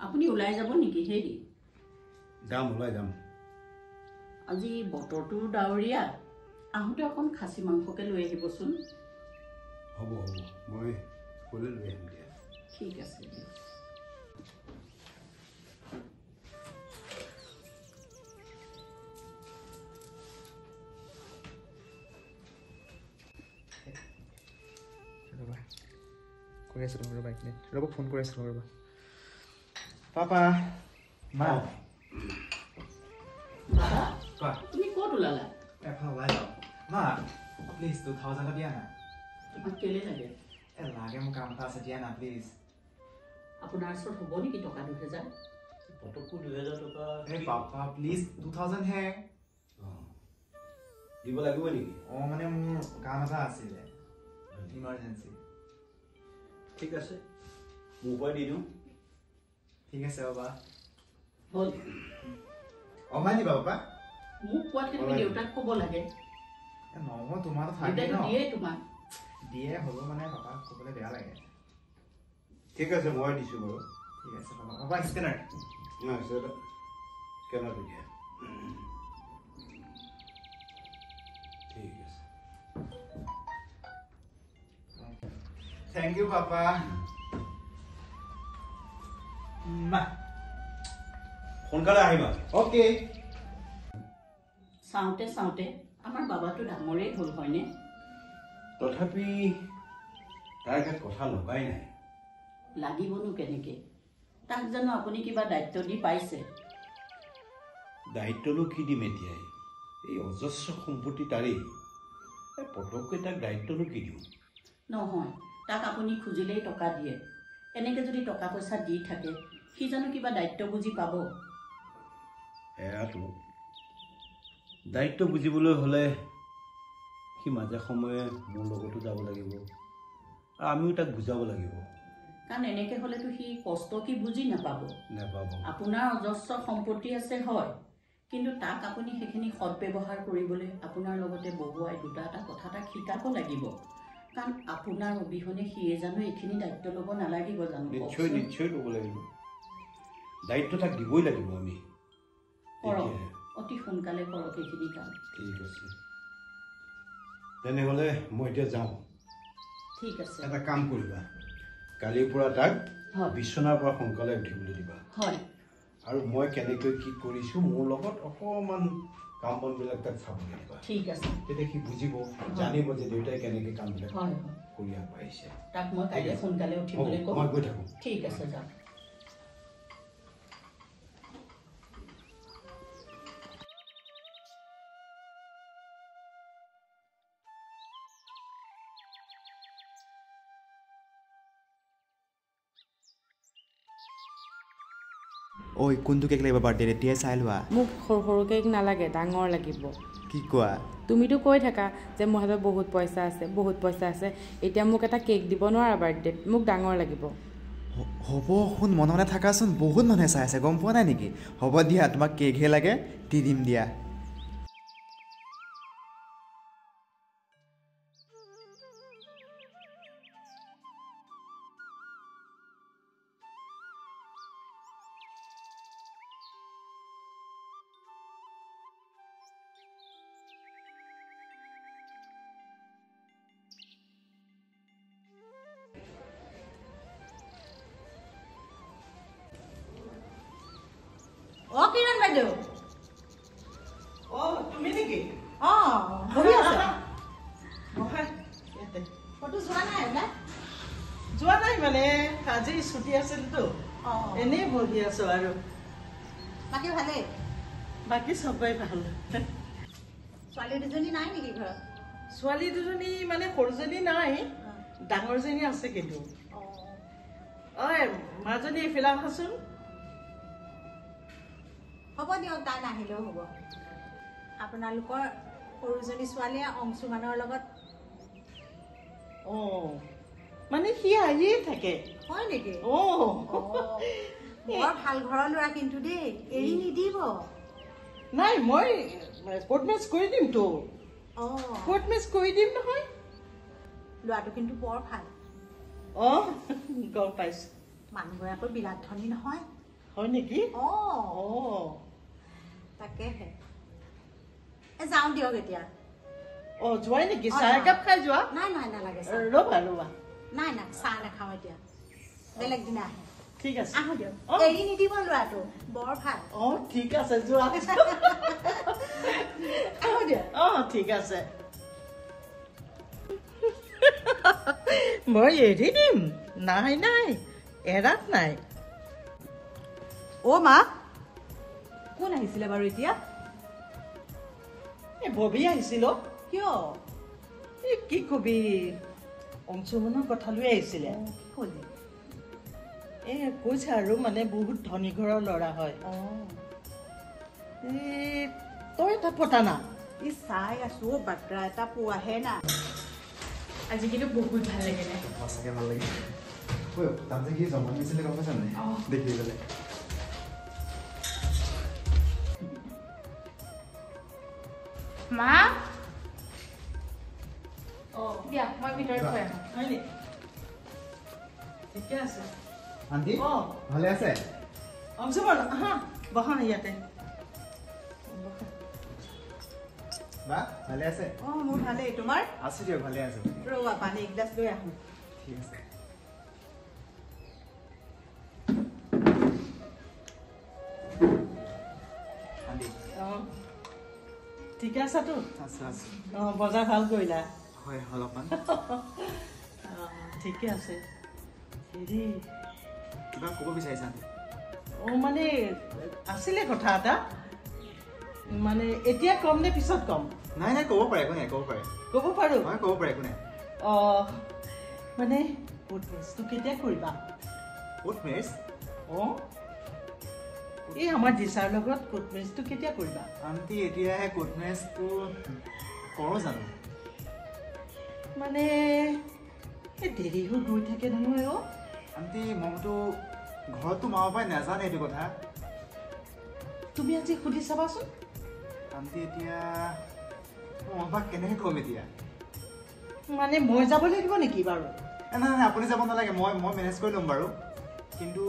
আপুনি ওলাই যাব নেকি হেৰি যাম ওলাই যাম আজি বতৰটো ডাৱৰীয়া আহোঁতে অকণ খাচী মাংসকে লৈ আহিবচোন হ'ব মই স্কুললৈ লৈ আহিম দিয়া ঠিক আছে দিয়ক কৰি আছোঁ ৰ'বা এক মিনিট ৰ'ব ফোন কৰি আছোঁ ৰ'বা পাপা মা কোৱা তুমি ক'ত ওলালা এফালে ওলাই যাওঁ মা প্লিজ 2000 দিয়া না তোমাক কেলে লাগে লাগে মোৰ কাম এটা আছে দিয়া না প্লিজ আপোনাৰ ওচৰত হ'ব নেকি টকা 2000 পটককৈ 2000 টকা এই পাপা প্লিজ 2000 হে দিব লাগিব নেকি মানে মোৰ কাম এটা আছিলে ইমাৰ্জেঞ্চি ঠিক আছে মোৰ পৰা দি দিওঁ ঠিক আছে বাবা হ'ল অমাই দিবা পাপা মোক কোৱাতকৈ তুমি দেউতাক ক'ব লাগে নহয় তোমাৰ থাকে দেউতাকে ন দিয়ে তোমাক দিয়ে হ'ব মানে পাপাক ক'বলৈ বেয়া লাগে ঠিক আছে মই দিছোঁ বাৰু ঠিক আছে পাপা পাপা স্কেনাৰ স্কেনাৰ দিয়া ঠিক আছে থ্যাংক ইউ পাপা সোনকালে আহিবা ওকে চাওঁতে চাওঁতে আমাৰ বাবাটো ডাঙৰেই হ'ল হয়নে তথাপি তাৰ গাত কথা লগাই নাই লাগিবনো কেনেকে তাক জানো আপুনি কিবা দায়িত্ব দি পাইছে দায়িত্বনো কি দিম এতিয়াই এই অজস্ৰ সম্পত্তি তাৰেই পটককৈ তাক দায়িত্বনো কি দিওঁ নহয় তাক আপুনি খুজিলেই টকা দিয়ে এনেকে যদি টকা পইচা দি থাকে সি জানো কিবা দায়িত্ব বুজি পাব এয়াতো দায়িত্ব বুজিবলৈ হ'লে সি মাজে সময়ে মোৰ লগতো যাব লাগিব আৰু আমিও তাক বুজাব লাগিব কাৰণ এনেকে হ'লেতো সি কষ্ট কি বুজি নাপাব নাপাব আপোনাৰ অজস্ৰ সম্পত্তি আছে হয় কিন্তু তাক আপুনি সেইখিনি সৎব্যৱহাৰ কৰিবলৈ আপোনাৰ লগতে বহুৱাই দুটা এটা কথা তাক শিকাব লাগিব কাৰণ আপোনাৰ অবিহনে সিয়ে জানো এইখিনি দায়িত্ব ল'ব নালাগিব জানো নিশ্চয় নিশ্চয় ল'ব লাগিব দায়িত্ব তাক দিবই লাগিব আমি কৰক অতি সোনকালে কৰক এইখিনি কাম ঠিক আছে তেনেহ'লে মই এতিয়া যাওঁ ঠিক আছে এটা কাম কৰিবা কালিৰ পৰা তাক হয় বিচনাৰ পৰা সোনকালে উঠিবলৈ দিবা হয় আৰু মই কেনেকৈ কি কৰিছোঁ মোৰ লগত অকণমান কাম বনবিলাক তাক চাবলৈ দিবা ঠিক আছে তেতিয়া সি বুজিব জানিব যে দেউতাই কেনেকৈ কামবিলাক হয় কৰি আগবাঢ়িছে তাক মই কাইলৈ সোনকালে উঠিবলৈ ক'ম মই গৈ থাকোঁ ঠিক আছে যাওক ঐ কোনটো কেক লাগিব বাৰ্থডে এতিয়াই চাই লোৱা মোক সৰু সৰু কেক নালাগে ডাঙৰ লাগিব কি কোৱা তুমিতো কৈ থাকা যে মোৰ হাতত বহুত পইচা আছে এতিয়া মোক এটা কেক দিব নোৱাৰা বাৰ্থডেত মোক ডাঙৰ লাগিব হ'ব শুন মনে মনে থাকাচোন বহুত মানুহে চাই আছে গম পোৱা নাই নেকি হ'ব দিয়া তোমাক কেকহে লাগে দি দিম দিয়া কিৰণ বাইদেউ তুমি নেকি বহি আছে ফটো যোৱা নাই মানে আজি ছুটি আছিলতো এনেই বহি আছো আৰু বাকী ভালেই বাকী সবাই ভাল ছোৱালী দুজনী নাই নেকি ঘৰত ছোৱালী দুজনী মানে সৰুজনী নাই ডাঙৰজনী আছে কিন্তু ঐ মাজনী এইফালে আহাচোন হ'ব দিয়ক তাই নাহিলেও হ'ব আপোনালোকৰ সৰুজনী ছোৱালীয়ে অংশুমানৰ লগত মানে সি আহিয়ে থাকে হয় নেকি বৰ ভাল ঘৰৰ ল'ৰা কিন্তু দেই এৰি নিদিব নাই মই কোৰ্ট মেচ কৰি দিমতো কোৰ্ট মেচ কৰি দিম নহয় ল'ৰাটো কিন্তু বৰ ভাল গম পাইছো মানুহগৰাকী বিৰাট ধনী নহয় হয় নেকি অঁ তাকেহে যাওঁ দিয়ক এতিয়া যোৱাই নেকি চাহ একাপ খাই যোৱা নাই নাই নালাগে ৰ'বা ৰ'বা নাই নাই চাহ নাখাওঁ এতিয়া বেলেগ দিনা আহে ঠিক আছে আহোঁ দিয়ক এৰি নিদিব ল'ৰাটো বৰ ভাল ঠিক আছে যোৱা আহোঁ দিয়ক ঠিক আছে মই এৰি দিম নাই নাই এৰাত নাই মা কোন আহিছিলে বাৰু এতিয়া ববি আহিছিল কিয় কি কবি অংশুমানৰ কথা লৈ আহিছিলে কি ক'লে কৈছে আৰু মানে বহুত ধনী ঘৰৰ ল'ৰা হয় তই এটা পতা না চাই আছো বাট্ৰা এটা পোৱাহে না আজি কিন্তু বহুত ভাল লাগিলে সঁচাকৈ ভাল লাগিল তাত যে কি জমা দিছিলে গম পাইছা নাই দেখি পেলাই মা দিয়া মই ভিতৰত থৈ আহোঁ হয় নেকি ঠিকে আছে আণ্টি ভালে আছে অংশুমান আহা বহা ইয়াতে বা ভালে আছে মোৰ ভালেই তোমাৰ আছো দিয়ক ভালে আছো ৰ'বা পানী এগিলাচ লৈ আহোঁ ঠিক আছে আণ্টি ঠিকে আছাতো আছো আছো বজাৰ ভাল কৰিলা হয় অলপমান ঠিকে আছে হেৰি কিবা ক'ব বিচাৰিছা আণ্টি মানে আছিলে কথা এটা মানে এতিয়া কম নে পিছত কম নাই নাই ক'ব পাৰে একো নাই ক'ব পাৰে ক'ব পাৰোঁ হয় ক'ব পাৰে একো নাই মানে কোৰ্ট মেৰেজটো কেতিয়া কৰিবা ক'ত মেৰেজ এই আমাৰ দিচাৰ লগত কোৰ্ট মেৰেজটো কেতিয়া কৰিবা আণ্টি এতিয়াহে ক'ত মেৰেজটো কৰোঁ জানো মানে এই দেৰি হৈ গৈ থাকে নহয় আণ্টি মইতো ঘৰততো মা পাপাই নাজানে এইটো কথা তুমি আজি সুধি চাবাচোন আণ্টি এতিয়া মই মা পাপাক কেনেকৈ ক'ম এতিয়া মানে মই যাব লাগিব নেকি বাৰু নাই নাই আপুনি যাব নালাগে মই মেনেজ কৰি ল'ম বাৰু কিন্তু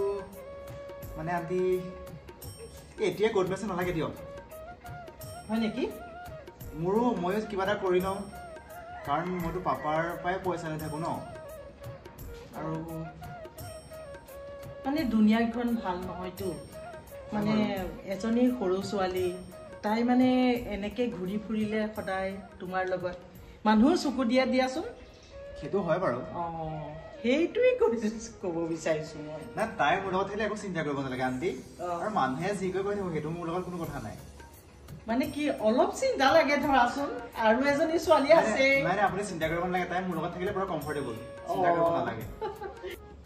মানে আণ্টি এতিয়া ক'ত মেৰেজ নালাগে দিয়ক হয় নেকি ময়ো কিবা এটা কৰি লওঁ কাৰণ মইতো পাপাৰ পৰাই পইচা নাথাকোঁ ন আৰু মানে দুনিয়াখন ভাল নহয়তো মানে এজনী সৰু ছোৱালী তাই মানে এনেকৈ ঘূৰি ফুৰিলে সদায় তোমাৰ লগত মানুহো চকু দিয়াচোন সেইটো হয় বাৰু সেইটোৱে ক'ব বিচাৰিছোঁ মই নাই তাই মোৰ লগত থাকিলে একো চিন্তা কৰিব নালাগে আণ্টি আৰু মানুহে যি কৈ থাকোঁ সেইটো মোৰ লগত কোনো কথা নাই মানে কি অলপ চিন্তা লাগে ধৰাচোন আৰু এজনী ছোৱালী আছে নাই নাই আপুনি চিন্তা কৰিব নালাগে তাই মোৰ লগত থাকিলে পুৰা কমফৰ্টেবল চিন্তা কৰিব নালাগে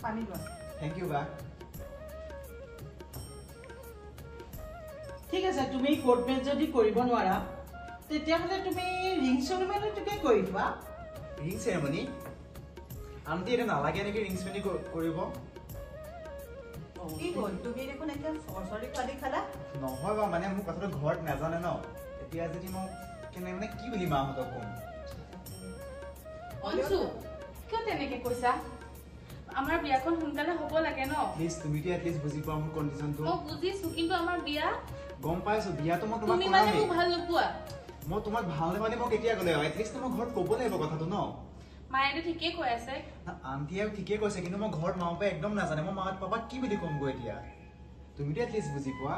পানী লোৱা থেংক ইউ বা ঠিক আছে তুমি কোৰ্ট মেৰেজ যদি কৰিব নোৱাৰা তেতিয়াহ'লে তুমি ৰিং চেৰিমনিটোকে কৰি দিবা ৰিং চেৰেমনি আণ্টি এইটো নালাগে নেকি ৰিং চেৰেমনি কৰিব কি হ'ল তুমি দেখোন এতিয়া চৰচৰি খোৱালি খালা নহয় বা মানে মোৰ কথাটো ঘৰত নাজানে ন এতিয়া যদি মই কেনে মানে কি বুলি মাহঁতক ক'ম অঞ্চু কিয় তেনেকে কৈছা আমাৰ বিয়াখন সোনকালে হ'ব লাগে ন প্লিজ তুমিতো এটলিষ্ট বুজি পোৱা মোৰ কণ্ডিশ্যনটো মই বুজিছো কিন্তু আমাৰ বিয়া গম পাইছো বিয়াটো মই তোমাক তুমি মানে কৰামেই মোক ভাল নোপোৱা মই তোমাক ভাল নাপালে মই কেতিয়া ক'লে এটলিষ্ট মই ঘৰত ক'ব লাগিব কথাটো ন মায়েতো ঠিকেই কৈ আছে আণ্টিয়ে ঠিকে কৈছে কিন্তু মই ঘৰত মা পাপাই একদম নাজানে মই মা পাপাক কি বুলি ক'মগৈ এতিয়া তুমিতো এটলিষ্ট বুজি পোৱা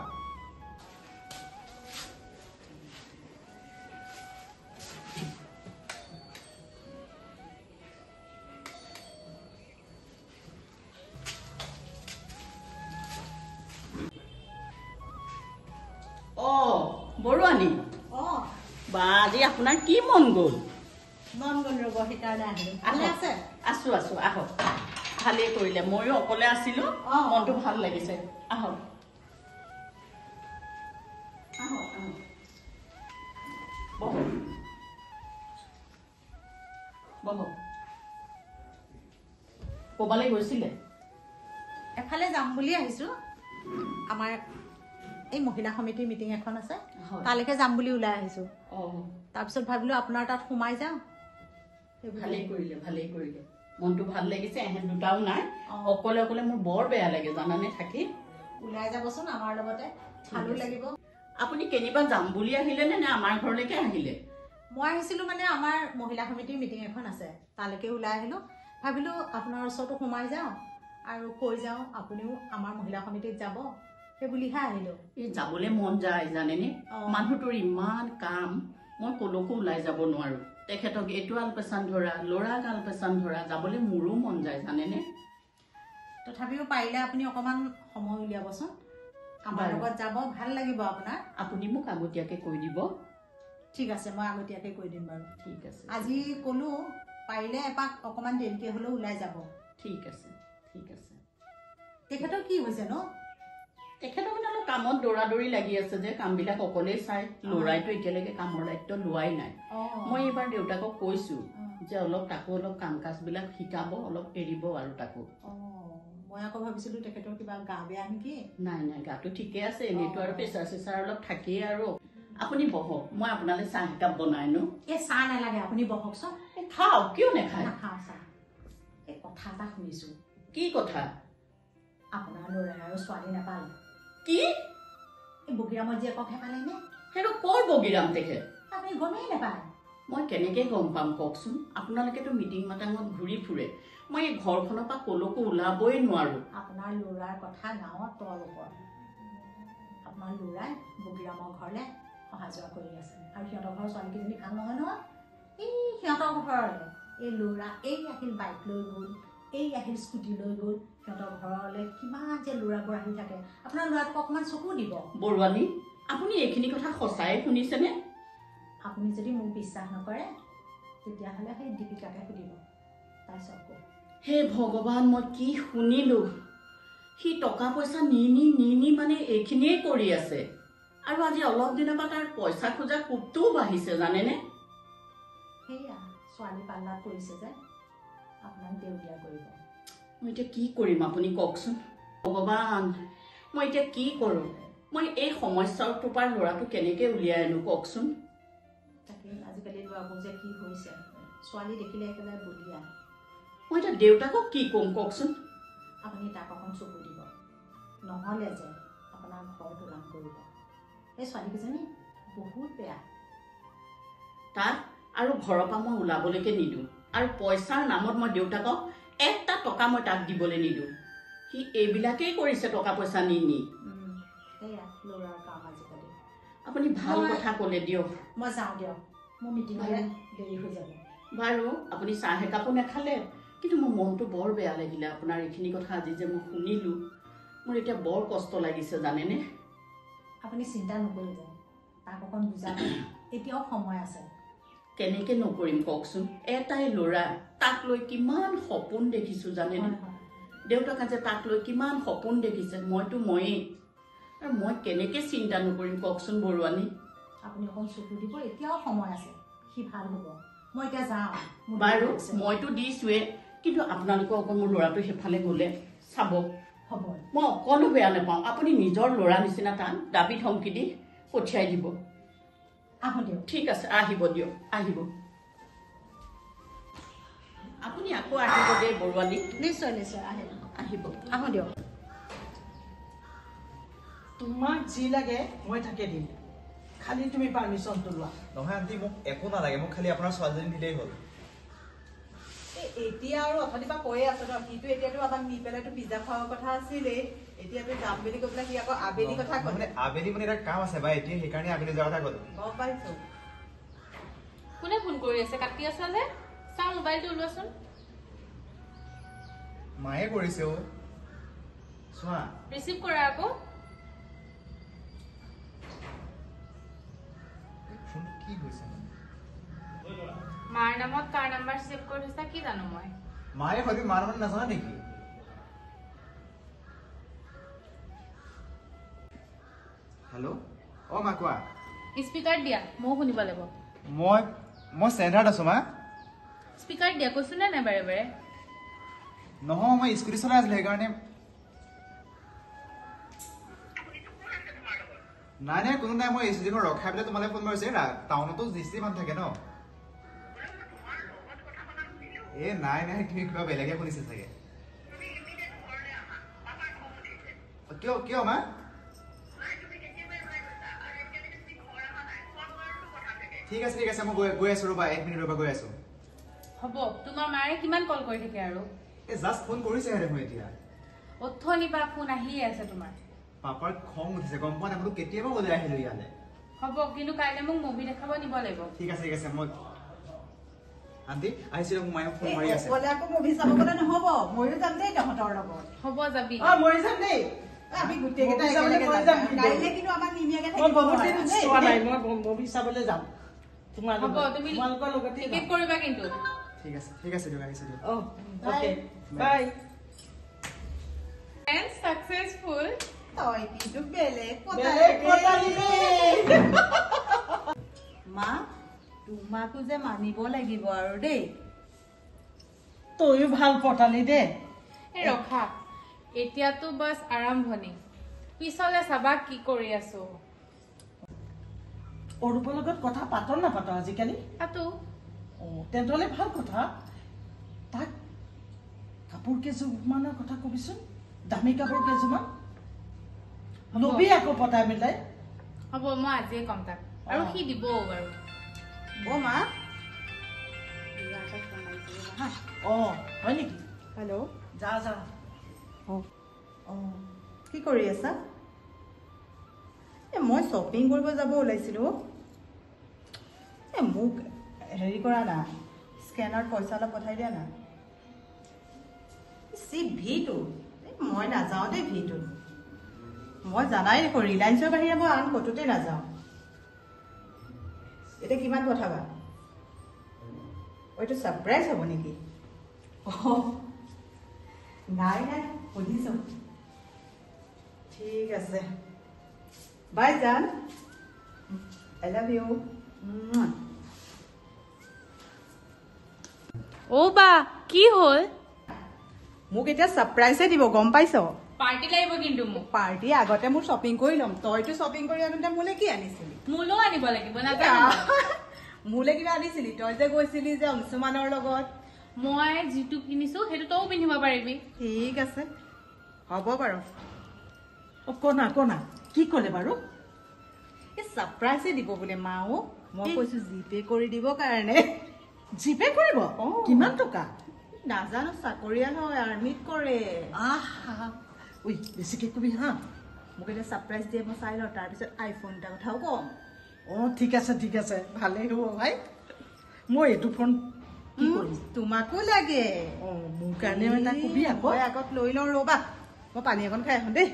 বৰুৱানী বা আজি আপোনাৰ কি মন গ'ল মন গ'ল ৰ'ব সেইকাৰণে আহিলোঁ ভালে আছে আছো আছো আহক ভালেই কৰিলে ময়ো অকলে আছিলো মনটো ভাল লাগিছে আহক আহক বহক বহক ক'বালৈ গৈছিলে এফালে যাম বুলি আহিছোঁ আমাৰ এই মহিলা সমিতিৰ মিটিং এখন আছে তালৈকে যাম বুলি ওলাই আহিছোঁ তাৰপিছত ভাবিলোঁ আপোনাৰ তাত সোমাই যাওঁ ভালেই কৰিলে মনটো ভাল লাগিছে এহেঁত দুটাও নাই অকলে অকলে মোৰ বৰ বেয়া লাগে জানানে থাকি ওলাই যাবচোন আমাৰ লগতে ভালো লাগিব আপুনি কেনিবা যাম বুলি আহিলে নে আমাৰ ঘৰলৈকে আহিলে মই আহিছিলোঁ মানে আমাৰ মহিলা সমিতিৰ মিটিং এখন আছে তালৈকে ওলাই আহিলোঁ ভাবিলোঁ আপোনাৰ ওচৰতো সোমাই যাওঁ আৰু কৈ যাওঁ আপুনিও আমাৰ মহিলা সমিতিত যাব সেই বুলিহে আহিলোঁ এই যাবলৈ মন যায় জানেনে মানুহটোৰ ইমান কাম মই কলৈকো ওলাই যাব নোৱাৰো তেখেতক এইটো আলপেচান ধৰা ল'ৰাক আলপেচান ধৰা যাবলৈ মোৰো মন যায় জানেনে তথাপিও পাৰিলে আপুনি অকণমান সময় উলিয়াবচোন আমাৰ লগত যাব ভাল লাগিব আপোনাৰ আপুনি মোক আগতীয়াকৈ কৈ দিব ঠিক আছে মই আগতীয়াকৈ কৈ দিম বাৰু ঠিক আছে আজি ক'লোঁ পাৰিলে এপাক অকণমান দেৰিকৈ হ'লেও ওলাই যাব ঠিক আছে ঠিক আছে তেখেতৰ কি হৈছে ন তেখেতৰ মানে অলপ কামত দৌৰা-দৌৰি লাগি আছে যে কামবিলাক অকলেই চাই ল'ৰাইতো এতিয়ালৈকে কামৰ দায়িত্ব লোৱাই নাই মই এইবাৰ দেউতাকক কৈছো যে তাকো অলপ কাম কাজবিলাক শিকাব অলপ এৰিব আৰু তাকো মই আকৌ ভাবিছিলোঁ তেখেতৰ কিবা গা বেয়া নেকি নাই নাই গাটো ঠিকে আছে এনেইতো আৰু প্ৰেচাৰ অলপ থাকেই আৰু আপুনি বহক মই আপোনালৈ চাহ একাপ বনাই নো এই চাহ নালাগে আপুনি বহকচোন খাওক কিয় নাখায় নাখাওঁ চাহ এই কথা এটা শুনিছোঁ কি কথা আপোনাৰ ল'ৰাই আৰু ছোৱালী নাপালে কি এই বগীৰামত জীয়েককহে পালেনে সেইটো কৰ বগীৰাম তেখেত আপুনি গমেই নাপায় মই কেনেকৈ গম পাম কওকচোন আপোনালোকেতো মিটিং মাটাঙত ঘূৰি ফুৰে মই এই ঘৰখনৰ পৰা কলৈকো ওলাবই নোৱাৰো আপোনাৰ ল'ৰাৰ কথা গাঁৱত তল ওপৰত আপোনাৰ ল'ৰাই বগীৰামৰ ঘৰলৈ অহা যোৱা কৰি আছে আৰু সিহঁতৰ ঘৰৰ ছোৱালীকেইজনী ভাল নহয় নহয় এই সিহঁতৰ ঘৰলৈ এই ল'ৰা এই আহিল বাইক লৈ গ'ল এই আহিল স্কুটি লৈ গ'ল সিহঁতৰ ঘৰলৈ কিমান যে ল'ৰাবোৰ আহি থাকে আপোনাৰ ল'ৰাটোক অকণমান চকু দিব বৰুৱানী আপুনি এইখিনি কথা সঁচাই শুনিছেনে আপুনি যদি মোক বিশ্বাস নকৰে তেতিয়াহ'লে সেই দীপিকাকে সুধিব তাই চকু হে ভগৱান মই কি শুনিলো সি টকা পইচা নি মানে এইখিনিয়ে কৰি আছে আৰু আজি অলপ দিনৰ পৰা তাৰ পইচা খোজা কোবটোও বাঢ়িছে জানেনে সেয়া ছোৱালী পাল্লাত পৰিছে যে আপোনাক দেউলীয়া কৰিব মই এতিয়া কি কৰিম আপুনি কওকচোন ভগৱান মই এতিয়া কি কৰোঁ মই এই সমস্যাটোৰ পৰা ল'ৰাটো কেনেকৈ উলিয়াই আনো কওকচোন তাকে আজিকালি ল'ৰাবোৰ যে কি হৈছে ছোৱালী দেখিলে একেবাৰে বলিয়া মই এতিয়া দেউতাকক কি ক'ম কওকচোন আপুনি তাক অকণ চকু দিব নহ'লে যে আপোনাৰ ঘৰ তোলাম কৰিব এই ছোৱালীকেইজনী বহুত বেয়া তাক আৰু ঘৰৰ পৰা মই ওলাবলৈকে নিদিওঁ আৰু পইচাৰ নামত মই দেউতাকক এটা টকা মই তাক দিবলৈ নিদিওঁ সি এইবিলাকেই কৰিছে টকা পইচা নি সেয়া ল'ৰাৰ কাম আজিকালি আপুনি ভাল কথা ক'লে দিয়ক মই যাওঁ দিয়ক মোৰ মিটিঙলৈ দেৰি হৈ যাব বাৰু আপুনি চাহ একাপো নাখালে কিন্তু মোৰ মনটো বৰ বেয়া লাগিলে আপোনাৰ এইখিনি কথা আজি যে মই শুনিলোঁ মোৰ এতিয়া বৰ কষ্ট লাগিছে জানেনে আপুনি চিন্তা নকৰিব তাক অকণ বুজাব এতিয়াও সময় আছে কেনেকৈ নকৰিম কওকচোন এটাই ল'ৰা তাক লৈ কিমান সপোন দেখিছোঁ জানেনে দেউতাকে যে তাক লৈ কিমান সপোন দেখিছে ময়েই আৰু মই কেনেকৈ চিন্তা নকৰিম কওকচোন বৰুৱানী আপুনি অকণ চকু দিব এতিয়াও সময় আছে সি ভাল হ'ব মই এতিয়া যাওঁ বাৰু মইতো দিছোঁৱেই কিন্তু আপোনালোকে অকণ মোৰ ল'ৰাটো সেইফালে গ'লে চাব হ'ব মই অকণো বেয়া নাপাওঁ আপুনি নিজৰ ল'ৰা নিচিনা তাক দাবী ধমকি দি পঠিয়াই দিব আহোঁ দিয়ক ঠিক আছে আহিব দিয়ক আহিব আপুনি আকৌ আহিব দেই বৰুৱানী নিশ্চয় নিশ্চয় আহিব আহোঁ দিয়ক তোমাক যি লাগে মই তাকে দিম খালি তুমি পাৰ্মিশ্যনটো লোৱা নহয় আণ্টি মোক একো নালাগে মোক খালি আপোনাৰ ছোৱালীজনী দিলেই হ'ল এতিয়া আৰু অথনিৰ পৰা কৈয়ে আছে ন সিটো এতিয়াতো আমাক নি পেলাইতো পিজ্জা খোৱাৰ কথা আছিলেই এতিয়াতো যাম বুলি কৈ পেলাই সি আকৌ আবেলি কথা ক'লে আবেলি মানে এটা কাম আছে বা এতিয়া সেইকাৰণে আবেলি যোৱাৰ কথা ক'লো গম পাইছো কোনে ফোন কৰি আছে কাটি আছা যে চাওঁ মোবাইলটো ওলোৱাচোন মায়ে কৰিছে অ' চোৱা ৰিচিভ কৰা আকৌ ফোনটো কি হৈছে মাৰ নামত কাৰ নাম্বাৰ ছেভ কৰি থৈছা কি জানো মই মায়ে হয়তো মাৰ নামত নাজানা নেকি হেল্ল' অ' মা কোৱা স্পীকাৰ দিয়া ময়ো শুনিব লাগিব মই চেণ্টাৰত আছো মা স্পীকাৰ দিয়া কৈছো নে নাই বাৰে বাৰে নহয় মই স্কুটি চলাই আছিলো সেইকাৰণে নাই কোনো নাই মই এইচিডিখন ৰখাই পেলাই তোমালৈ ফোন মাৰিছে টাউনতো জিচি মানুহ থাকে ন নাই তুমি কিবা বেলেগে শুনিছে চাগে কিয় কিয় মা ঠিক আছে মই গৈ আছো ৰ'বা 1 মিনিট ৰ'বা গৈ আছো হ'ব তোমাৰ মায়ে কিমান কল কৰি থাকে আৰু এই জাষ্ট ফোন কৰিছেহে দেখোন এতিয়া অথনি বা ফোন আহিয়ে আছে তোমাৰ পাপাৰ খং উঠিছে গম পোৱা নাই বোলো কেতিয়াবা ওলাই আহিলো ইয়ালে হ'ব কিন্তু কাইলৈ মোক মুভি দেখাব নিব লাগিব ঠিক আছে মই আন্টি আহিছিল মোক মায়ে ফোন মাৰি আছে অকলে আকৌ মুভি চাব গ'লে নহ'ব ময়ো যাম দেই তহঁতৰ লগত হ'ব যাবি মৰি যাম দেই আমি গোটেইকেইটা মুভি চাবলৈ একেলগে মই যাম যাম। কাইলৈ কিন্তু আমাক নিমিয়াকে মই থাকিব বহুত দিন নোৱাৰা, দেই। চোৱা নাই মই মুভি চাবলৈ যাম হ'ব তুমি তোমালোকৰ লগতে টিকেট কৰিবা কিন্তু ঠিক আছে দিয়ক আহিছে দিয়ক অ'কে বাই এণ্ড ছাকচেছফুল তই কিন্তু বেলেগ বেলেগ পতালি দেই। মা তোমাকো যে মানিব লাগিব আৰু দেই তইও ভাল পতালি দে এই ৰখা এতিয়াতো বাছ আৰম্ভণি পিছলে চাবা কি কৰি আছো অৰূপৰ লগত কথা পাত নাপাত আজিকালি তাতো তেনেহ'লে ভাল কথা তাক কাপোৰ কেইযোৰমানৰ কথা কবিচোন দামী কাপোৰ কেইযোৰমান লবি আকৌ পতাই মিলাই হ'ব মই আজিয়ে ক'ম তাক আৰু সি দিবও বাৰু মা হয় নেকি হেল্ল' যা যা কি কৰি আছা মই শ্বপিং কৰিব যাব ওলাইছিলোঁ মোক হেৰি কৰা না স্কেনাৰত পইচা অলপ পঠাই দিয়া না ভিটো মই নাযাওঁ দেই ভিটো মই জানাই দেখোন ৰিলায়েন্সৰ বাহিৰে মই আন ক'তোতে নাযাওঁ এতিয়া কিমান পঠাবা এইটো ছাৰপ্ৰাইজ হ'ব নেকি নাই সুধিছোঁ ঠিক আছে বাই জান আই লাভ ইউ অ' বা কি হ'ল মোক এতিয়া ছাৰপ্ৰাইজে দিব গম পাইছ পাৰ্টি লাগিব কিন্তু মোক পাৰ্টি আগতে মোৰ শ্বপিং কৰি ল'ম তইতো শ্বপিং কৰি আনোতে মোলে কি আনিছিলি মোলৈও আনিব লাগিব নাজানো মোলে কিবা আনিছিলি তই যে গৈছিলি যে অংশুমানৰ লগত মই যিটো কিনিছো সেইটো তইও পিন্ধিব পাৰিবি ঠিক আছে হ'ব বাৰু কনা কি ক'লে বাৰু এই ছাৰপ্ৰাইজে দিব বোলে মাও মই কৈছো জিপে কৰি দিব কাৰণে জিপে কৰিব কিমান টকা নাজানো চাকৰিয়াল হয় আৰ্মিত কৰে উই বেছিকে কবি হা মোক এতিয়া ছাৰপ্ৰাইজ দিয়ে মই চাই লওঁ তাৰপিছত আইফোন এটা কথাও ক'ম ঠিক আছে ভালেই হ'ব ভাই মই এইটো ফোন কি কৰিম তোমাকো লাগে মোৰ কাৰণেও এটা কবি আকৌ মই আগত লৈ লওঁ ৰ'বা মই পানী অকণ খাই আহোঁ দেই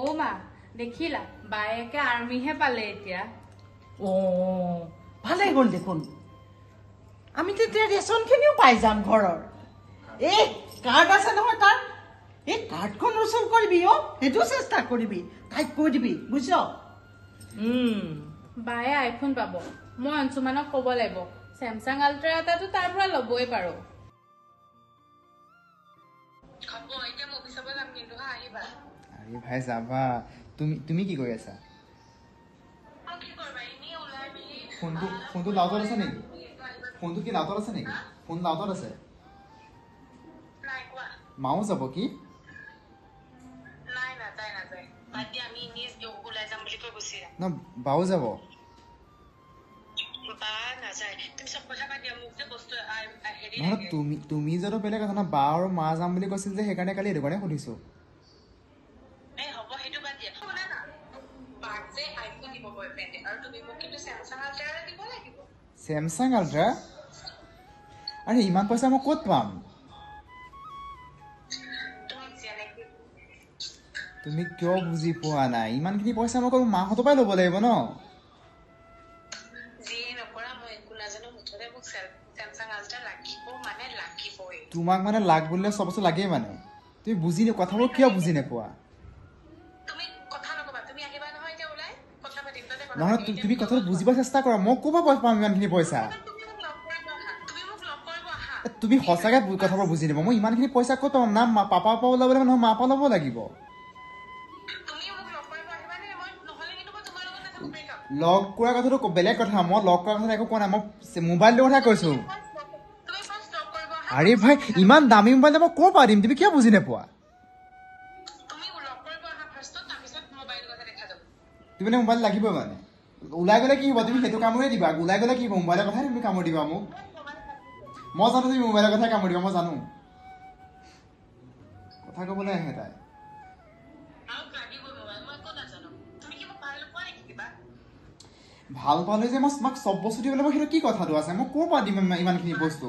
অ' মা দেখিলা বায়েকে আৰ্মিহে পালে এতিয়া ভালেই হ'ল দেখোন আমি তেতিয়া ৰেচনখিনিও পাই যাম ঘৰৰ এই কাৰ্ড আছে নহয় তাৰ এই কাৰ্ডখন ৰুচুল কৰিবি সেইটো চেষ্টা কৰিবি তাইক কৈ দিবি বুজিছ বায়ে আইফোন পাব মই অঞ্চুমানক ক'ব লাগিব চেমচাং আল্ট্ৰা এটাতো তাৰ পৰা ল'বই পাৰো আৰে ভাই যাবা তুমি কি কৰি আছা ফোনটো লাউডত আছে নেকি ফোনটো কি লাউডত আছে নেকি ফোন লাউডত আছে মাও যাব কি ন বাও যাব নহয় তুমি যদি বেলেগ কথা ন বা আৰু মা যাম বুলি কৈছিল যে সেইকাৰণে কালি এইটো কাৰণে সুধিছো চেমচাং আল্ট্ৰা আৰে ইমান পইচা মই ক'ত পাম তুমি কিয় বুজি পোৱা নাই ইমানখিনি পইচা মই ক'ব মাহঁতৰ পৰাই ল'ব লাগিব ন তোমাক মানে লাগ বুলিলে চব বস্তু লাগেই মানে তুমি বুজি কথাবোৰ কিয় বুজি নোপোৱা নহয় তুমি কথাটো বুজিব চেষ্টা কৰা মই ক'ৰ পৰা পাম ইমানখিনি পইচা তুমি সঁচাকৈ কথাবোৰ বুজি নাপাওঁ মই ইমানখিনি পইচা ক'ত পাম না পাপাৰ পৰা ওলাব লাগিব নহয় মাৰ পৰা ল'ব লাগিব লগ কৰা কথাটো বেলেগ কথা মই লগ কৰা কথা একো কোৱা নাই মই মোবাইলটোৰ কথা কৈছো আৰে ভাই ইমান দামী মোবাইল মই ক'ৰ পৰা দিম তুমি কিয় বুজি নোপোৱা তুমি মানে মোবাইল লাগিব মানে ওলাই গ'লে কি হ'ব তুমি সেইটো কামোৰে দিবা ওলাই গ'লে কি হ'ব মোবাইলৰ কথাই তুমি কামোৰ দিবা মোক মই জানো তুমি মোবাইলৰ কথাই কামোৰ দিবা মই জানো কথা ক'বলৈ আহে তাই ভাল পালে যে মই তোমাক চব বস্তু দিবলৈ মই সেইটো কি কথাটো আছে মই ক'ৰ পৰা দিম ইমানখিনি বস্তু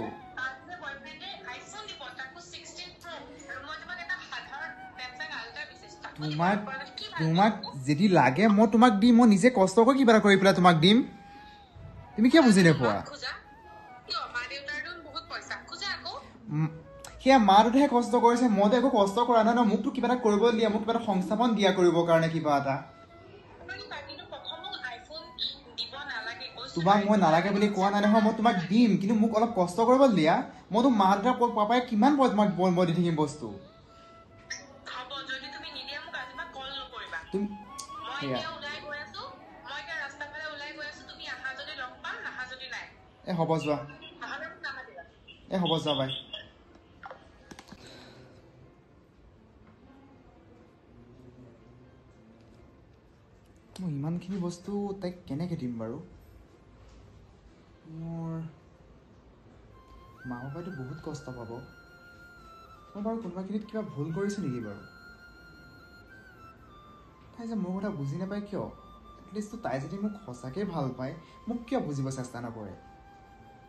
তোমাক যদি লাগে মই তোমাক দিম মই নিজে কষ্ট কৰি কিবা এটা কৰি পেলাই তোমাক দিম তুমি কিয় বুজি নোপোৱা সেয়া মা দেউতাহে কষ্ট কৰিছে মইতো একো কষ্ট কৰা নাই ন মোকতো কিবা এটা কৰিব দিয়া মোক কিবা এটা সংস্থাপন দিয়া কৰিবৰ কাৰণে কিবা এটা তোমাক মই নালাগে বুলি কোৱা নাই নহয় মই তোমাক দিম কিন্তু মোক অলপ কষ্ট কৰিব দিয়া মইতো মা দেউতা পাপাই কিমান তোমাক মই দি থাকিম বস্তু হ'ব যোৱা হ'ব যোৱা বাই মই ইমানখিনি বস্তু তাইক কেনেকৈ দিম বাৰু মোৰ মা পাপাইতো বহুত কষ্ট পাব মই বাৰু কোনোবাখিনিত কিবা ভুল কৰিছোঁ নেকি বাৰু তাই যে মোৰ কথা বুজি নাপায় কিয় এটলিষ্টটো তাই যদি মোক সঁচাকৈ ভাল পায় মোক কিয় বুজিব চেষ্টা নকৰে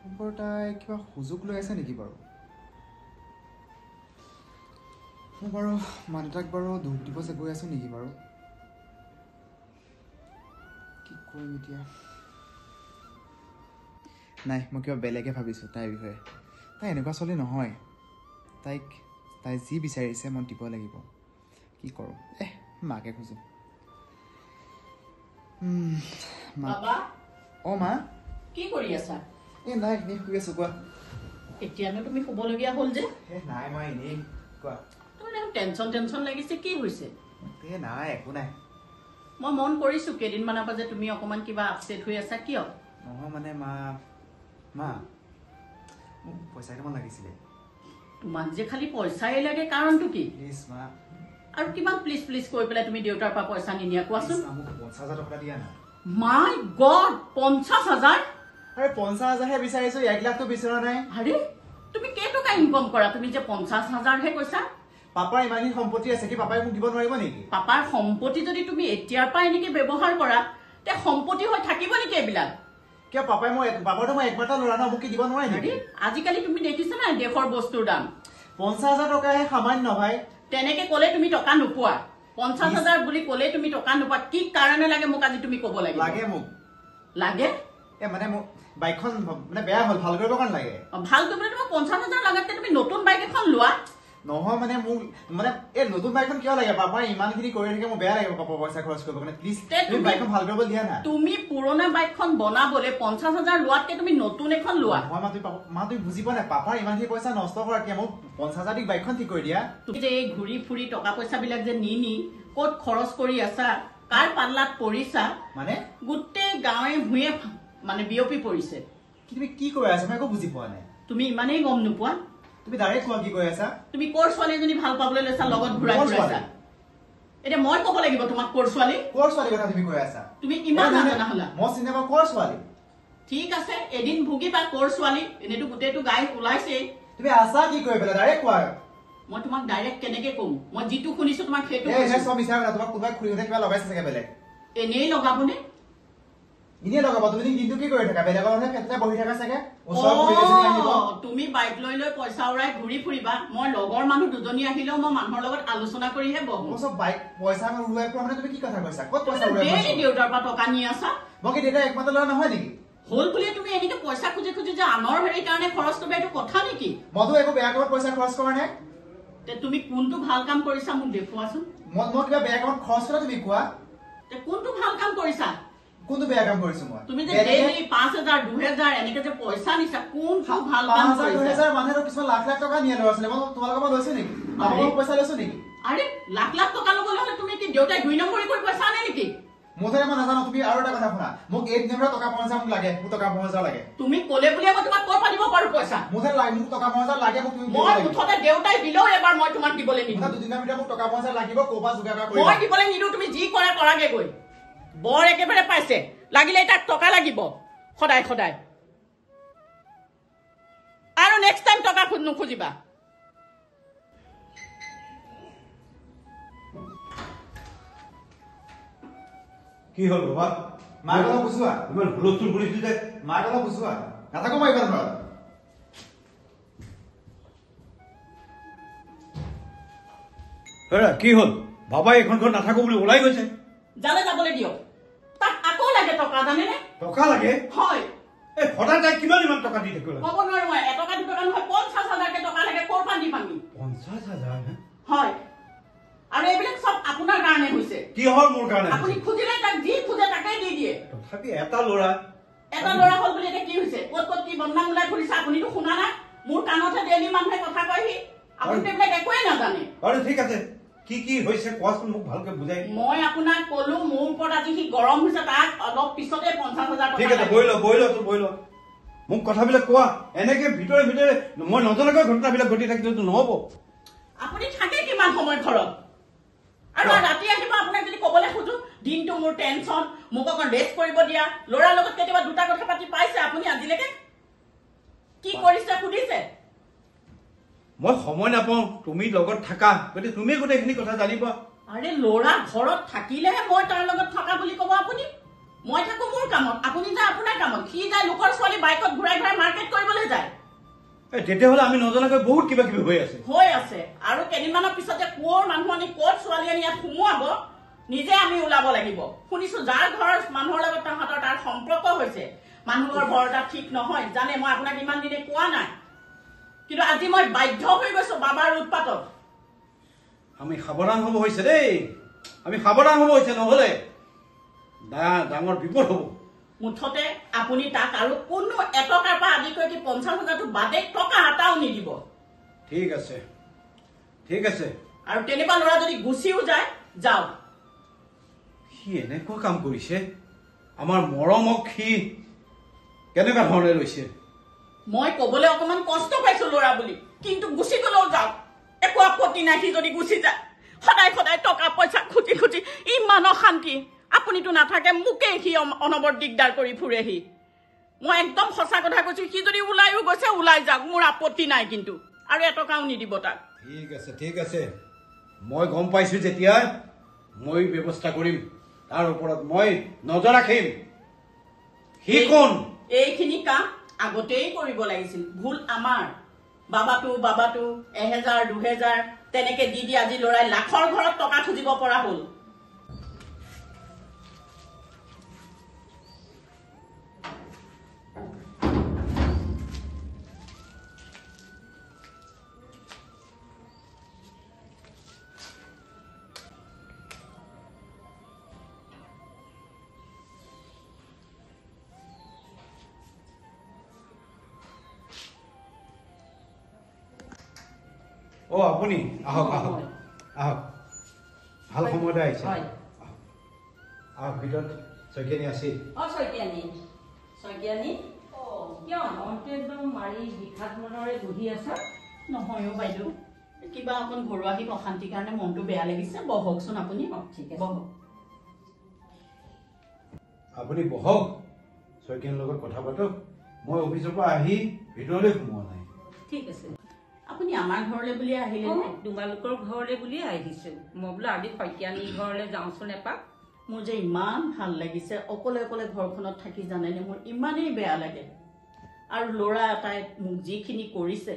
মোক বাৰু তাই কিবা সুযোগ লৈ আছে নেকি বাৰু মই বাৰু মা দেউতাক বাৰু দুখ দিব গৈ আছোঁ নেকি বাৰু কি কৰিম এতিয়া নাই মই কিবা বেলেগে ভাবিছোঁ তাইৰ বিষয়ে তাই এনেকুৱা চলি নহয় তাই যি বিচাৰিছে মই দিব লাগিব কি কৰোঁ মাকে খোজোঁ বাবা অঁ মা কি কৰি আছা নাই এনেই শুই আছোঁ কোৱা এতিয়ানো তুমি শুবলগীয়া হ'ল যে নাই মই এনেই কোৱা তোমাৰ দেখোন টেনচন লাগিছে কি হৈছে নাই একো নাই মই মন কৰিছোঁ কেইদিনমানৰ পৰা যে তুমি অকণমান কিবা আপছেট হৈ আছা কিয় নহয় মানে মা মোক পইচা কেইটামান লাগিছিলে তোমাক যে খালি পইচাই লাগে কাৰণটো কি প্লিজ মা আৰু কিমান প্লিজ কৈ পেলাই তুমি দেউতাৰ পৰা পইচা নিনিয়া কোৱাচোন মোক 50,000 টকা দিয়া না মাই গড 50,000 আৰে 50,000হে বিচাৰিছোঁ 1 লাখটো বিচৰা নাই আৰে তুমি কেইটকা ইনকম কৰা তুমি যে 50,000হে কৈছা পাপাৰ ইমানখিনি সম্পত্তি আছে কি পাপাই মোক দিব নোৱাৰিব নেকি পাপাৰ সম্পত্তি যদি তুমি এতিয়াৰ পৰা এনেকৈ ব্যৱহাৰ কৰা তে সম্পত্তি হৈ থাকিব নেকি এইবিলাক কিয় পাপাৰতো মই একমাত্ৰ ল'ৰা ন মোক কি দিব নোৱাৰে নেকি আজিকালি তুমি দেখিছা নাই দেশৰ বস্তুৰ দাম 50,000 টকাহে সামান্য ভাই তেনেকে ক'লে তুমি টকা নোপোৱা 50,000 বুলি ক'লে তুমি টকা নোপোৱা কি কাৰণে লাগে মোক আজি তুমি ক'ব লাগিব লাগে মোক লাগে মানে মোক বাইকখন মানে বেয়া হ'ল ভাল কৰিবৰ কাৰণে লাগে ভাল কৰিবলৈ তোমাক 50,000 লগাতকে তুমি নতুন বাইক এখন লোৱা নহয় মানে মোক মানে এই নতুন বাইকখন কিয় লাগে পাপাই ইমানখিনি কৰি থাকে মোৰ বেয়া লাগে পাপা পইচা খৰচ কৰিব কাৰণে প্লিজ তুমি বাইকখন ভাল কৰিব দিয়া না তুমি পুৰণা বাইকখন বনাবলৈ 50,000 লোৱাতকে তুমি নতুন এখন লোৱা হয় তুমি বুজি পোৱা নাই পাপাৰ ইমানখিনি পইচা নষ্ট কৰাতকে মোক 50,000 দি বাইকখন ঠিক কৰি দিয়া তুমি যে এই ঘূৰি ফুৰি টকা পইচাবিলাক যে নি ক'ত খৰচ কৰি আছা কাৰ পাল্লাত পৰিছা মানে গোটেই গাঁৱে ভূঞে মানে বিয়পি পৰিছে তুমি কি কৈ আছা মই একো বুজি পোৱা নাই তুমি ইমানেই গম নোপোৱা তুমি ডাইৰেক্ট কোৱা কি কৈ আছা তুমি ক'ৰ ছোৱালী এজনী ভাল পাবলৈ লৈছা লগত ঘূৰাই ফুৰাইছা এতিয়া মই ক'ব লাগিব তোমাক ক'ৰ ছোৱালী কথা তুমি কৈ আছা তুমি ইমান নাজানা হ'লা মই চিনি নাপাওঁ ক'ৰ ছোৱালী ঠিক আছে এদিন ভুগিবা ক'ৰ ছোৱালী এনেতো গোটেইটো গাই ওলাইছেই তুমি আছা কি কৈ পেলাই ডাইৰেক্ট কোৱা মই তোমাক ডাইৰেক্ট কেনেকে ক'ম মই যিটো শুনিছো তোমাক সেইটো চব মিছা কথা তোমাক কোনোবাই খুৰীহঁতে কিবা লগাইছে চাগে বেলেগ এনেই লগাবনে এনেই লগাব তুমি দিনটো কি কৰি থাকা বেলেগৰ মানুহে পেটতে বহি থাকা চাগে তুমি বাইক লৈ পইচা উৰাই ঘূৰি ফুৰিবা মই লগৰ মানুহ দুজনী আহিলেও মই মানুহৰ লগত আলোচনা কৰিহে বহো বাইক পইচা উৰুৱাই ফুৰা মানে তুমি কি কথা কৈছা ক'ত পইচা উৰুৱাই দেউতাৰ পৰা টকা নি আছা মই কি দেউতা একমাত্ৰ ল'ৰা নহয় নেকি হ'ল বুলিয়ে তুমি এনেকে পইচা খুজি যে আনৰ হেৰিৰ কাৰণে খৰচ কৰিবা এইটো কথা নেকি মইতো একো বেয়া কামত পইচা খৰচ কৰা নাই তুমি কোনটো ভাল কাম কৰিছা মোক দেখুৱাচোন মই কিবা বেয়া কামত খৰচ কৰা তুমি কোৱা কোনটো ভাল কাম কৰিছা কোনটো বেয়া কাম কৰিছো মই তুমি যে ডেইলি 5,000 2,000 এনেকে যে পইচা নিছা কোনটো ভাল কাম কৰিছা 5,000 মানুহে কিছুমান লাখ টকা নিয়ে ল'ৰা ছোৱালী মই তোমালোকৰ পৰা লৈছো নেকি পইচা লৈছো নেকি আৰে লাখ টকা ল'বলৈ হ'লে তুমি কি দেউতাই 2 নম্বৰী কৰি পইচা আনে নেকি মই নাজানো তুমি আৰু এটা কথা শুনা মোক 8 নম্বৰ টকা 5,000 মোক লাগে মোক টকা 5,000 লাগে তুমি ক'লে বুলিয়ে মই তোমাক ক'ৰ পৰা দিব পাৰো পইচা মোক টকা 5,000 লাগে মোক তুমি মই মুঠতে দেউতাই দিলেও এবাৰ মই তোমাক দিবলৈ নিদিওঁ দুদিনৰ ভিতৰত মোক টকা 5,000 লাগিব ক'ৰপৰা যোগাৰ কৰি মই দিবলৈ নিদিওঁ তুমি যি কৰা কৰাগে গৈ বৰ একেবাৰে পাইছে লাগিলে তাক টকা লাগিব সদায় সদায় আৰু নেক্সট টাইম টকা নুখুজিবা কি হ'ল বাবা মাক অলপ বুজোৱা ইমান হুলস্থুল কৰিছো যে মাক অলপ বুজোৱা নাথাকো মই ইমান ঘৰত হেৰা কি হ'ল বাবাই এইখন ঘৰত নাথাকো বুলি ওলাই গৈছে জালে যাবলৈ দিয়ক তাক আকৌ লাগে টকা জানেনে টকা লাগে হয় এই সদায় তাই কিমান ইমান টকা দি থাকিব লাগে ক'ব নোৱাৰো মই এটকা দুটকা নহয় 50,000কে টকা লাগে ক'ৰ পৰা দিম আমি 50,000 হয় আৰু এইবিলাক চব আপোনাৰ কাৰণে হৈছে কি হ'ল মোৰ কাৰণে আপুনি খুজিলে তাক যি খোজে তাকেই দি দিয়ে তথাপি এটা ল'ৰা এটা ল'ৰা হ'ল বুলি এতিয়া কি হৈছে ক'ত ক'ত কি বদনাম ওলাই ফুৰিছে আপুনিতো শুনা নাই মোৰ কাণতহে ডেইলি মানুহে কথা কয়হি আপুনিতো এইবিলাক একোৱেই নাজানে বাৰু ঠিক আছে কি কি হৈছে কোৱাচোন মোক ভালকে বুজাই মই আপোনাক ক'লো মোৰ ওপৰত আজি সি গৰম হৈছে তাক অলপ পিছতে 50,000 ঠিক টকা আছে বহি ল মোক কথাবিলাক কোৱা এনেকে ভিতৰে ভিতৰে মই নজনাকৈ ঘটনাবিলাক ঘটি থাকিলেতো নহ'ব আপুনি থাকে কিমান সময় ঘৰত আৰু ৰাতি আহিব আপোনাক যদি ক'বলৈ খোজো দিনটো মোৰ টেনচন মোক অকণ ৰেষ্ট কৰিব দিয়া ল'ৰাৰ লগত কেতিয়াবা দুটা কথা পাতি পাইছে আপুনি আজিলৈকে কি কৰিছে সুধিছে মই সময় নাপাওঁ তুমি লগত থাকা গতিকে তুমি গোটেইখিনি কথা জানিবা আৰে ল'ৰা ঘৰত থাকিলেহে মই তাৰ লগত থকা বুলি ক'ব আপুনি মই থাকো মোৰ কামত আপুনি যায় আপোনাৰ কামত সি যায় লোকৰ ছোৱালী বাইকত ঘূৰাই ঘূৰাই মাৰ্কেট কৰিবলৈ যায় তেতিয়াহ'লে আমি নজনাকৈ বহুত কিবা কিবি হৈ আছে আৰু কেইদিনমানৰ পিছতে ক'ৰ মানুহ আনি ক'ত ছোৱালী আনি ইয়াত সোমোৱাব নিজে আমি ওলাব লাগিব শুনিছো যাৰ ঘৰৰ মানুহৰ লগত তাহাঁতৰ তাৰ সম্পৰ্ক হৈছে মানুহৰ বৰ এটা ঠিক নহয় জানে মই আপোনাক ইমান দিনে কোৱা নাই কিন্তু আজি মই বাধ্য হৈ গৈছো বাবাৰ উৎপাতত আমি সাৱধান হ'ব হৈছে দেই আমি সাৱধান হ'ব হৈছে নহ'লে ডাঙৰ বিপদ হ'ব মুঠতে আপুনি তাক আৰু কোনো এটকাৰ পৰা আদি কৰি 50,000টো বাদে টকা এটাও নিদিব ঠিক আছে আৰু তেনেকুৱা ল'ৰা যদি গুচিও যায় যাওক সি এনেকুৱা কাম কৰিছে আমাৰ মৰমক সি কেনেকুৱা ধৰণে লৈছে মই ক'বলৈ অকমান কষ্ট পাইছো ল'ৰা বুলি কিন্তু গুচি গলেও যাওক একো আপত্তি নাই সি যদি গুচি যায় সদায় সদায় টকা পইচা খুজি খুজি ইমান অশান্তি আপুনিতো নাথাকে মোকেই সি অনবৰ দিগদাৰ কৰি ফুৰেহি মই একদম সঁচা কথা কৈছো সি যদি ওলাইও গৈছে ওলাই যাওক মোৰ আপত্তি নাই কিন্তু আৰু এটকাও নিদিব তাক ঠিক আছে মই গম পাইছো যেতিয়া মই ব্যৱস্থা কৰিম তাৰ ওপৰত মই নজৰ ৰাখিম সি কোন এইখিনি কাম আগতেই কৰিব লাগিছিল ভুল আমাৰ বাবাটো 1000 2000 তেনেকে দি আজি ল'ৰাই লাখৰ ঘৰত টকা খুজিব পৰা হ'ল আপুনি আহক ভাল সময়তে আহিছে আহক ভিতৰত শইকীয়ানী আছে শইকীয়ানী কিয় একদম মাৰি বিষাদ মনৰে বহি আছা নহয় বাইদেউ কিবা অকণ ঘৰুৱা অশান্তিৰ কাৰণে মনটো বেয়া লাগিছে বহকচোন আপুনি ঠিক আছে বহক আপুনি বহক শইকীয়ানীৰ লগত কথা পাতক মই অফিচৰ পৰা আহি ভিতৰলৈ সোমোৱা নাই ঠিক আছে আপুনি আমাৰ ঘৰলৈ বুলি আহিলে তোমালোকৰ ঘৰলৈ বুলি আহিছো মই বোলো আজি শইকীয়ানীৰ ঘৰলৈ যাওঁচোন এপাক মোৰ যে ইমান ভাল লাগিছে অকলে অকলে ঘৰখনত থাকি জানেনে মোৰ ইমানেই বেয়া লাগে আৰু ল'ৰা এটাই মোক যিখিনি কৰিছে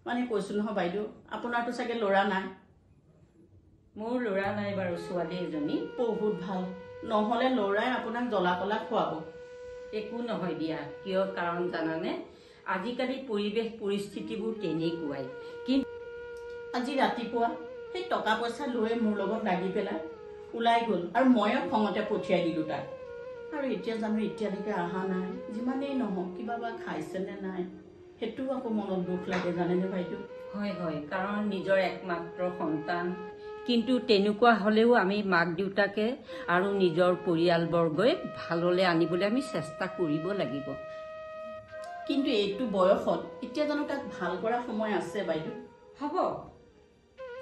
মানে কৈছো নহয় বাইদেউ আপোনাৰতো চাগে ল'ৰা নাই মোৰ ল'ৰা নাই বাৰু ছোৱালী এজনী বহুত ভাল নহ'লে ল'ৰাই আপোনাক জ্বলা কলা খুৱাব একো নহয় দিয়া কিয় কাৰণ জানানে আজিকালি পৰিৱেশ পৰিস্থিতিবোৰ তেনেকুৱাই কিন্তু আজি ৰাতিপুৱা সেই টকা পইচা লৈ মোৰ লগত লাগি পেলাই ওলাই গ'ল আৰু ময়ো খঙতে পঠিয়াই দিলোঁ তাক আৰু এতিয়া জানো এতিয়ালৈকে অহা নাই যিমানেই নহওক কিবা বা খাইছেনে নাই সেইটো আকৌ মনত দুখ লাগে জানেনে বাইদেউ হয় কাৰণ নিজৰ একমাত্ৰ সন্তান কিন্তু তেনেকুৱা হ'লেও আমি মাক দেউতাকে আৰু নিজৰ পৰিয়ালবৰ্গই ভাললৈ আনিবলৈ আমি চেষ্টা কৰিব লাগিব কিন্তু এইটো বয়সত এতিয়া জানো তাক ভাল কৰা সময় আছে বাইদেউ হ'ব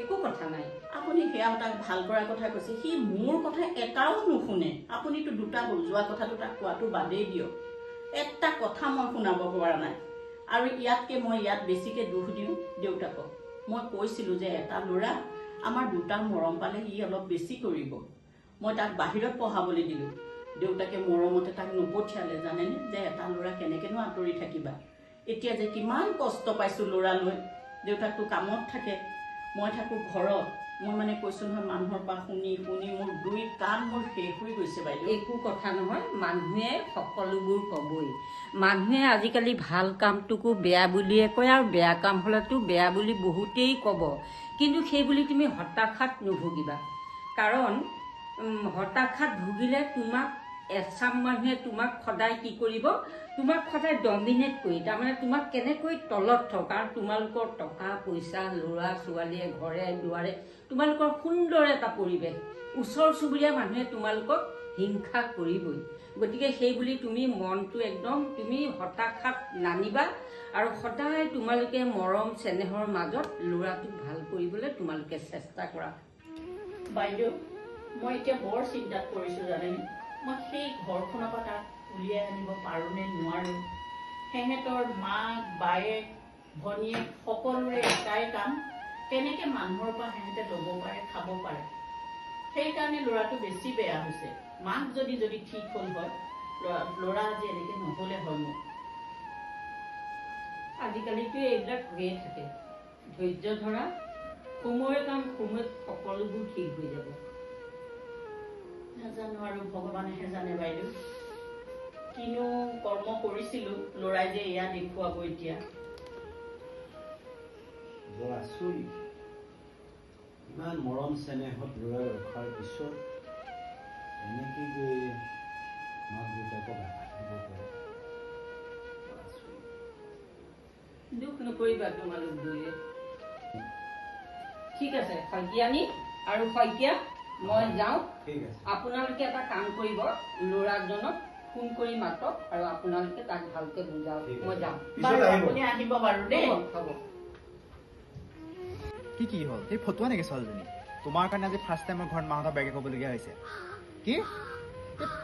একো কথা নাই আপুনি সেয়া তাক ভাল কৰাৰ কথা কৈছে, সি মোৰ কথা এটাও নুশুনে। আপুনিতো দুটা বুজোৱা কথাটো তাক কোৱাটো বাদেই দিয়ক। এটা কথা মই শুনাব পৰা নাই। আৰু ইয়াতকে মই ইয়াত বেছিকে দুখ দিওঁ দেউতাকক। মই কৈছিলোঁ যে এটা ল'ৰা আমাৰ দুটা মৰম পালে সি অলপ বেছি কৰিব। মই তাক বাহিৰত পঢ়াবলৈ দিলোঁ, দেউতাকে মৰমতে তাক নপঠিয়ালে। জানেনে যে এটা ল'ৰা কেনেকেনো আঁতৰি থাকিবা। এতিয়া যে কিমান কষ্ট পাইছোঁ ল'ৰালৈ। দেউতাকটো কামত থাকে, মই থাকোঁ ঘৰত। মই মানে কৈছোঁ নহয়, মানুহৰ পৰা শুনি শুনি মোৰ দুই কাণ মোৰ শেষ হৈ গৈছে বাইদেউ। একো কথা নহয়, মানুহে সকলোবোৰ ক'বই। মানুহে আজিকালি ভাল কামটোকো বেয়া বুলিয়ে কয়, আৰু বেয়া কাম হ'লেতো বেয়া বুলি বহুতেই ক'ব। কিন্তু সেই বুলি তুমি হতাশাত নুভুগিবা। কাৰণ হতাশাত ভুগিলে তোমাক এচাম মানুহে তোমাক সদায় কি কৰিব, তোমাক সদায় ডমিনেট কৰি, তাৰমানে তোমাক কেনেকৈ তলত থওঁ। কাৰণ তোমালোকৰ টকা পইচা, ল'ৰা ছোৱালীয়ে, ঘৰে দুৱাৰে, তোমালোকৰ সুন্দৰ এটা পৰিৱেশ, ওচৰ চুবুৰীয়া মানুহে তোমালোকক হিংসা কৰিবই। গতিকে সেই বুলি তুমি মনটো একদম তুমি হতাশাত নানিবা, আৰু সদায় তোমালোকে মৰম চেনেহৰ মাজত ল'ৰাটোক ভাল কৰিবলৈ তোমালোকে চেষ্টা কৰা। বাইদেউ, মই এতিয়া বৰ চিন্তাত পৰিছোঁ জানেনে। মই সেই ঘৰখনৰ পৰা তাক উলিয়াই আনিব পাৰোঁ নে নোৱাৰোঁ। সিহঁতৰ মাক বায়েক ভনীয়েক সকলোৰে এটাই কাম, কেনেকৈ মানুহৰ পৰা সিহঁতে ল'ব পাৰে, খাব পাৰে। সেইকাৰণে ল'ৰাটো বেছি বেয়া হৈছে। মাক যদি ঠিক হ'ল হয়, ল'ৰা আজি এনেকৈ নহ'লে হয়। মোক আজিকালিতো এইবিলাক হৈয়ে থাকে। ধৈৰ্য ধৰা, সময়ৰ কাম সময়ত সকলোবোৰ ঠিক হৈ যাব। নাজানো আৰু ভগৱানেহে জানে বাইদেউ। কিনো কৰ্ম কৰিছিলোঁ, ল'ৰাই যে এয়া দেখুৱাব এতিয়া। আচৰিত, ইমান মৰম চেনেহত ল'ৰা ৰখাৰ পিছত এনেকৈ যে মাক দেউতাকক আঘাত দিব পাৰে। দুখ নকৰিবা তোমালোক দুয়ে। ঠিক আছে শইকীয়ানী আৰু শইকীয়া, মই যাওঁ। ঠিক আছে। আপোনালোকে এটা কাম কৰিব, ল'ৰাজনক ফোন কৰি মাতক আৰু আপোনালোকে তাক ভালকে বুজাওক। মই যাওঁ। বাৰু আপুনি আহিব বাৰু দেই। হ'ব। কি হ'ল? এই ফটোৱা নেকি ছোৱালীজনী? তোমাৰ কাৰণে আজি ফাৰ্ষ্ট টাইম মই ঘৰত মাহঁতৰ বেগে ক'বলগীয়া হৈছে। কি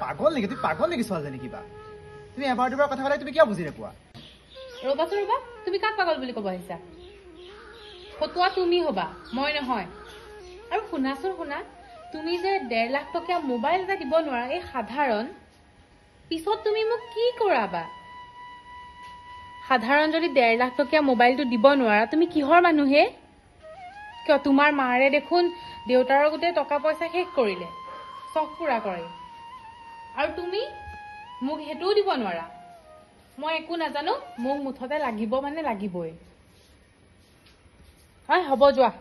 পাগল নেকি? তুমি পাগল নেকি ছোৱালীজনী? কিবা তুমি এবাৰ দুবাৰ কথা ক'লে তুমি কিয় বুজি নোপোৱা? ৰ'বাচোন ৰ'বা, তুমি কাক পাগল বুলি ক'ব আহিছা? ফটোৱা তুমি হ'বা, মই নহয়। আৰু শুনাচোন শুনা, তুমি যে 1.5 লাখ টকীয়া মোবাইল এটা দিব নোৱাৰা, এই সাধাৰণ, পিছত তুমি মোক কি কৰাবা? সাধাৰণ যদি 1.5 লাখ টকীয়া মোবাইলটো দিব নোৱাৰা, তুমি কিহৰ মানুহে? কিয় তোমাৰ মাৰে দেখোন দেউতাৰৰ গোটেই টকা পইচা শেষ কৰিলে, চখ পুৰা কৰে, আৰু তুমি মোক সেইটোও দিব নোৱাৰা। মই একো নাজানো, মোক মুঠতে লাগিব মানে লাগিবই। হ'ব যোৱা।